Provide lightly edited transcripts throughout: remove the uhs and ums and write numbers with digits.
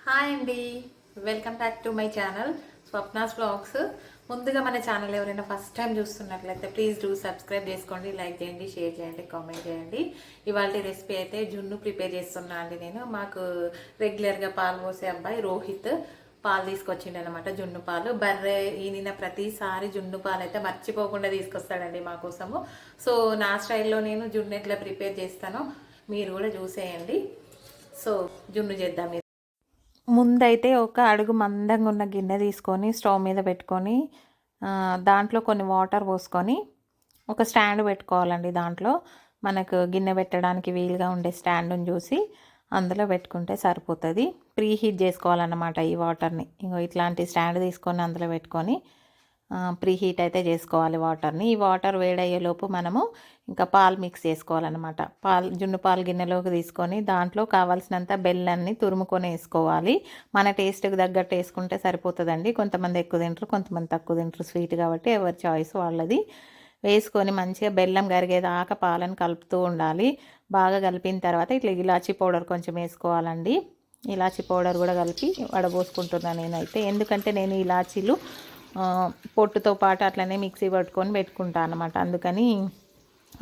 Hi అండి, welcome back to my channel Swapna's vlogs. ముందుగా మన ఛానల్ ఎవరైనా ఫస్ట్ టైం చూస్తున్నట్లయితే ప్లీజ్ డూ సబ్స్క్రైబ్ చేసుకోండి, లైక్ చేయండి, షేర్ చేయండి, కామెంట్ చేయండి. ఇవాళ రెసిపీ అయితే జున్ను ప్రిపేర్ చేస్తున్నా అండి. నేను మాకు రెగ్యులర్గా పాలు పోసే అబ్బాయి రోహిత్ పాలు తీసుకొచ్చిండు అనమాట. జున్ను పాలు బర్రె ఈయన ప్రతిసారి జున్ను పాలు అయితే మర్చిపోకుండా తీసుకొస్తాడండి మా కోసము. సో నా స్టైల్లో నేను జున్ను ఎట్లా ప్రిపేర్ చేస్తానో మీరు కూడా చూసేయండి. సో జున్ను చేద్దాం. ముందైతే ఒక అడుగు మందంగా ఉన్న గిన్నె తీసుకొని స్టవ్ మీద పెట్టుకొని దాంట్లో కొన్ని వాటర్ పోసుకొని ఒక స్టాండ్ పెట్టుకోవాలండి. దాంట్లో మనకు గిన్నె పెట్టడానికి వీలుగా ఉండే స్టాండ్ని చూసి అందులో పెట్టుకుంటే సరిపోతుంది. ప్రీ హీట్ చేసుకోవాలన్నమాట ఈ వాటర్ని. ఇంకో ఇట్లాంటి స్టాండ్ తీసుకొని అందులో పెట్టుకొని ప్రీ హీట్ అయితే చేసుకోవాలి వాటర్ని. ఈ వాటర్ వేడయ్యేలోపు మనము ఇంకా పాలు మిక్స్ చేసుకోవాలన్నమాట. జున్ను పాలు గిన్నెలోకి తీసుకొని దాంట్లో కావాల్సినంత బెల్లాన్ని తురుముకొని వేసుకోవాలి. మన టేస్ట్కి తగ్గట్టు వేసుకుంటే సరిపోతుందండి. కొంతమంది ఎక్కువ తింటారు, కొంతమంది తక్కువ తింటారు స్వీట్, కాబట్టి ఎవరి చాయిస్ వాళ్ళది. వేసుకొని మంచిగా బెల్లం కరిగేదాకా పాలను కలుపుతూ ఉండాలి. బాగా కలిపిన తర్వాత ఇట్లా ఇలాచీ పౌడర్ కొంచెం వేసుకోవాలండి. ఇలాచీ పౌడర్ కూడా కలిపి వడబోసుకుంటున్నాను నేనైతే. ఎందుకంటే నేను ఇలాచీలు పొట్టుతో పాటు అట్లనే మిక్సీ పట్టుకొని పెట్టుకుంటాను అనమాట. అందుకని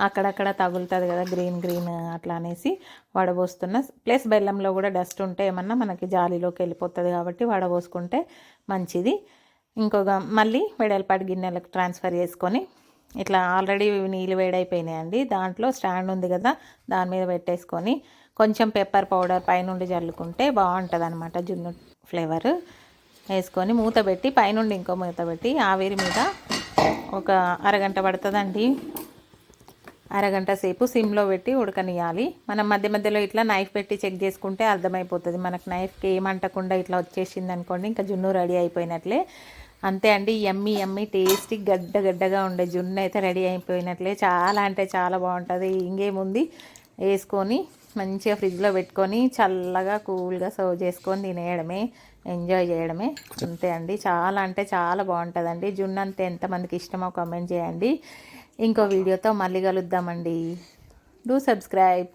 అక్కడక్కడ తగులుతుంది కదా గ్రీన్ అట్లా అనేసి వడబోస్తున్నా. ప్లస్ బెల్లంలో కూడా డస్ట్ ఉంటే ఏమన్నా మనకి జాలీలోకి వెళ్ళిపోతుంది, కాబట్టి వడబోసుకుంటే మంచిది. మళ్ళీ వెడల్పాటి గిన్నెలకు ట్రాన్స్ఫర్ చేసుకొని ఇట్లా ఆల్రెడీ నీళ్ళు వేడైపోయినాయండి. దాంట్లో స్టాండ్ ఉంది కదా, దాని మీద పెట్టేసుకొని కొంచెం పెప్పర్ పౌడర్ పైనుండి జల్లుకుంటే బాగుంటుంది అనమాట జున్ను ఫ్లేవర్. వేసుకొని మూత పెట్టి పైనుండి ఇంకో మూత పెట్టి ఆవిరి మీద ఒక అరగంట పడుతుందండి. అరగంట సేపు సిమ్లో పెట్టి ఉడకనియాలి. మనం మధ్య మధ్యలో ఇట్లా నైఫ్ పెట్టి చెక్ చేసుకుంటే అర్థమైపోతుంది. మనకు నైఫ్కి ఏమంటకుండా ఇట్లా వచ్చేసింది అనుకోండి, ఇంకా జున్ను రెడీ అయిపోయినట్లే. అంతే అండి, యమ్మీ టేస్టీ గడ్డగా ఉండే జున్ను అయితే రెడీ అయిపోయినట్లే. చాలా అంటే చాలా బాగుంటుంది. ఇంకేముంది, వేసుకొని మంచిగా ఫ్రిడ్జ్లో పెట్టుకొని చల్లగా కూల్గా సర్వ్ చేసుకొని తినేయడమే, ఎంజాయ్ చేయడమే. అంతే అండి, చాలా అంటే చాలా బాగుంటుందండి. జున్ను అంతే ఎంతమందికి ఇష్టమో కామెంట్ చేయండి. ఇంకో వీడియోతో మళ్ళీ కలుద్దామండి. Do subscribe.